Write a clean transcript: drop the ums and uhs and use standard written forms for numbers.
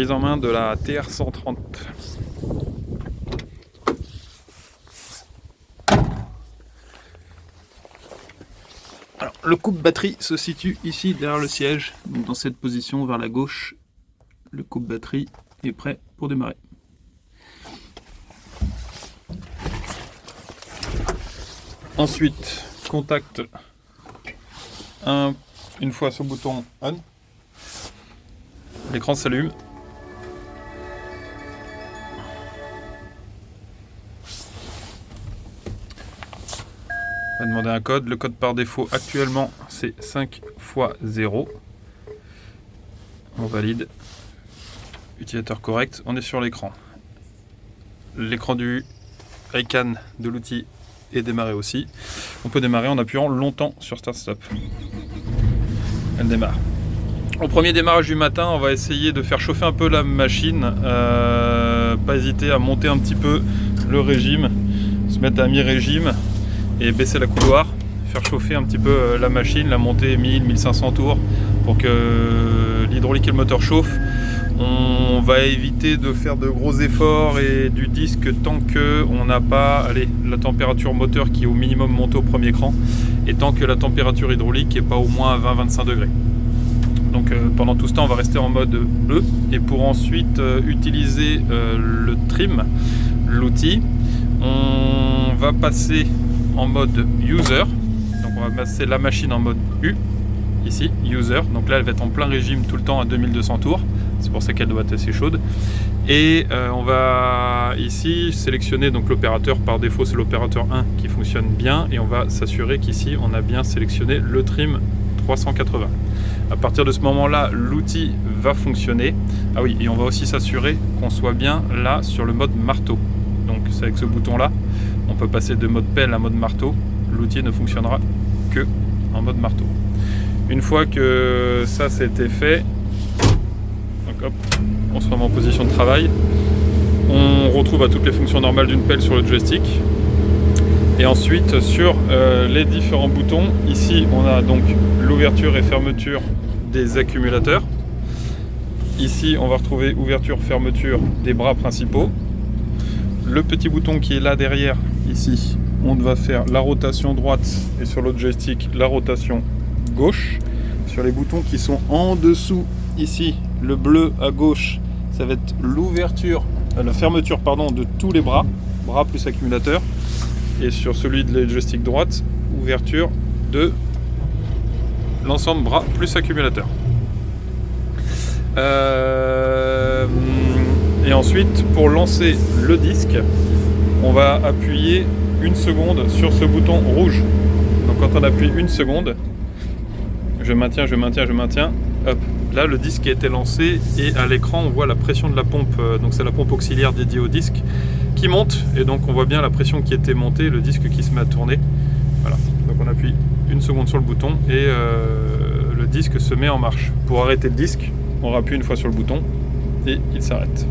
Prise en main de la TR130. Alors, le coupe-batterie se situe ici derrière le siège, donc dans cette position vers la gauche. Le coupe-batterie est prêt pour démarrer. Ensuite, contact une fois sur le bouton on. L'écran s'allume. On va demander un code. Le code par défaut actuellement c'est 5 x 0. On valide. Utilisateur correct. On est sur l'écran. L'écran du icon de l'outil est démarré aussi. On peut démarrer en appuyant longtemps sur Start Stop. Elle démarre. Au premier démarrage du matin, on va essayer de faire chauffer un peu la machine. Pas hésiter à monter un petit peu le régime, se mettre à mi-régime et baisser la couloir. Faire chauffer un petit peu la machine, la monter 1000-1500 tours pour que l'hydraulique et le moteur chauffent. On va éviter de faire de gros efforts et du disque tant qu'on n'a pas la température moteur qui est au minimum montée au premier cran et tant que la température hydraulique n'est pas au moins à 20-25 degrés. Donc pendant tout ce temps on va rester en mode E et pour ensuite utiliser le trim, l'outil, on va passer en mode user. Donc on va passer la machine en mode U, ici, user. Donc là elle va être en plein régime tout le temps à 2200 tours. C'est pour ça qu'elle doit être assez chaude. Et on va ici sélectionner donc l'opérateur. Par défaut c'est l'opérateur 1 qui fonctionne bien. Et on va s'assurer qu'ici on a bien sélectionné le trim 380. À partir de ce moment-là, l'outil va fonctionner. Ah oui, et on va aussi s'assurer qu'on soit bien là sur le mode marteau. Donc c'est avec ce bouton-là, on peut passer de mode pelle à mode marteau. L'outil ne fonctionnera que en mode marteau. Une fois que ça c'était fait, donc hop, on se remet en position de travail. On retrouve toutes les fonctions normales d'une pelle sur le joystick. Et ensuite sur les différents boutons, ici on a donc l'ouverture et fermeture des accumulateurs. Ici on va retrouver ouverture, fermeture des bras principaux. Le petit bouton qui est là derrière, ici, on va faire la rotation droite et sur l'autre joystick la rotation gauche. Sur les boutons qui sont en dessous, ici le bleu à gauche, ça va être l'ouverture, la fermeture pardon, de tous les bras plus accumulateur. Et sur celui de la joystick droite, ouverture de l'ensemble bras plus accumulateur. Et ensuite, pour lancer le disque, on va appuyer une seconde sur ce bouton rouge. Donc quand on appuie une seconde, je maintiens, hop, là le disque a été lancé et à l'écran on voit la pression de la pompe, donc c'est la pompe auxiliaire dédiée au disque qui monte et donc on voit bien la pression qui était montée, le disque qui se met à tourner. Voilà, donc on appuie une seconde sur le bouton et le disque se met en marche. Pour arrêter le disque, on appuie une fois sur le bouton et il s'arrête.